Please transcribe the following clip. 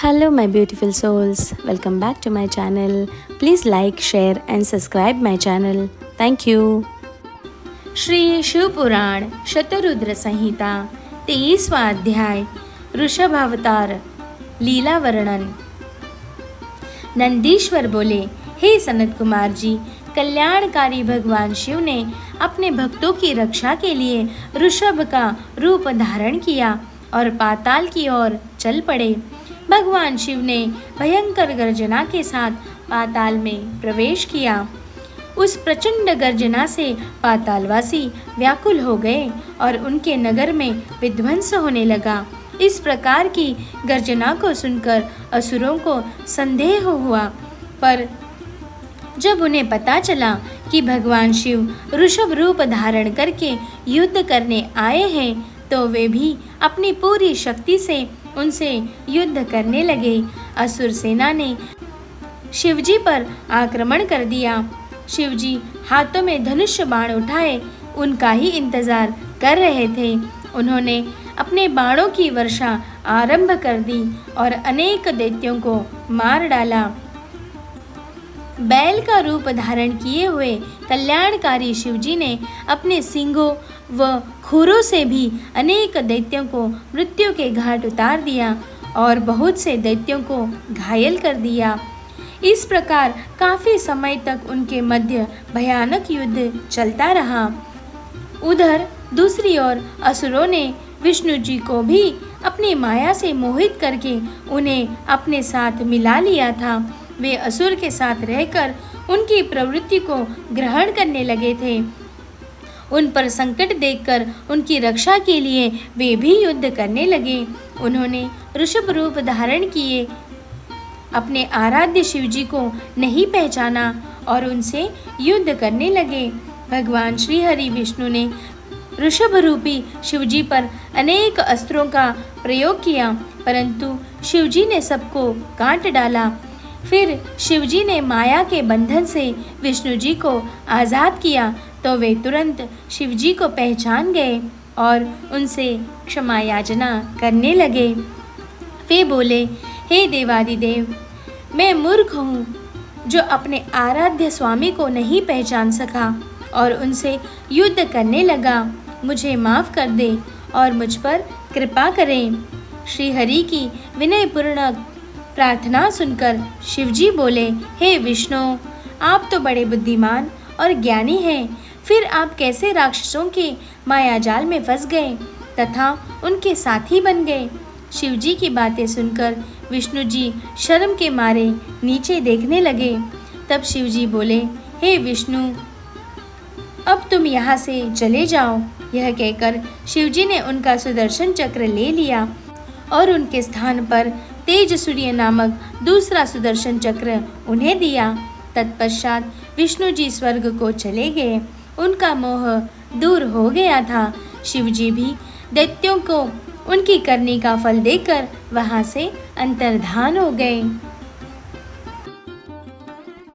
Hello, my beautiful souls. Welcome back to my channel. Please like, share, and subscribe my channel. Thank you. Shri Shivpuran Shatrudra संहिता 23वां अध्याय ऋषभावतार लीला वर्णन। नंदीश्वर बोले, हे सनत कुमार जी, कल्याणकारी भगवान शिव ने अपने भक्तों की रक्षा के लिए ऋषभ का रूप धारण किया और पाताल की ओर चल पड़े। भगवान शिव ने भयंकर गर्जना के साथ पाताल में प्रवेश किया। उस प्रचंड गर्जना से पातालवासी व्याकुल हो गए और उनके नगर में विध्वंस होने लगा। इस प्रकार की गर्जना को सुनकर असुरों को संदेह हुआ, पर जब उन्हें पता चला कि भगवान शिव ऋषभ रूप धारण करके युद्ध करने आए हैं, तो वे भी अपनी पूरी शक्ति से उनसे युद्ध करने लगे। असुर सेना ने शिवजी पर आक्रमण कर दिया। शिवजी हाथों में धनुष बाण उठाए उनका ही इंतजार कर रहे थे। उन्होंने अपने बाणों की वर्षा आरंभ कर दी और अनेक दैत्यों को मार डाला। बैल का रूप धारण किए हुए कल्याणकारी शिवजी ने अपने सींगों व खुरों से भी अनेक दैत्यों को मृत्यु के घाट उतार दिया और बहुत से दैत्यों को घायल कर दिया। इस प्रकार काफी समय तक उनके मध्य भयानक युद्ध चलता रहा। उधर दूसरी ओर असुरों ने विष्णु जी को भी अपनी माया से मोहित करके उन्हें अपने साथ मिला लिया था। वे असुर के साथ रहकर उनकी प्रवृत्ति को ग्रहण करने लगे थे। उन पर संकट देखकर उनकी रक्षा के लिए वे भी युद्ध करने लगे। उन्होंने ऋषभ रूप धारण किए अपने आराध्य शिवजी को नहीं पहचाना और उनसे युद्ध करने लगे। भगवान श्री हरि विष्णु ने ऋषभ रूपी शिवजी पर अनेक अस्त्रों का प्रयोग किया, परंतु शिवजी ने सबको काट डाला। फिर शिवजी ने माया के बंधन से विष्णु जी को आज़ाद किया, तो वे तुरंत शिवजी को पहचान गए और उनसे क्षमा याचना करने लगे। वे बोले, हे देवादिदेव, मैं मूर्ख हूँ जो अपने आराध्य स्वामी को नहीं पहचान सका और उनसे युद्ध करने लगा। मुझे माफ़ कर दे और मुझ पर कृपा करें। श्री हरि की विनयपूर्ण प्रार्थना सुनकर शिवजी बोले, हे विष्णु, आप तो बड़े बुद्धिमान और ज्ञानी हैं, फिर आप कैसे राक्षसों के मायाजाल में फंस गए तथा उनके साथी बन गए। शिवजी की बातें सुनकर विष्णु जी शर्म के मारे नीचे देखने लगे। तब शिवजी बोले, हे विष्णु, अब तुम यहाँ से चले जाओ। यह कहकर शिवजी ने उनका सुदर्शन चक्र ले लिया और उनके स्थान पर तेज सूर्य नामक दूसरा सुदर्शन चक्र उन्हें दिया। तत्पश्चात विष्णु जी स्वर्ग को चले गए। उनका मोह दूर हो गया था। शिवजी भी दैत्यों को उनकी करनी का फल देकर वहां से अंतर्धान हो गए।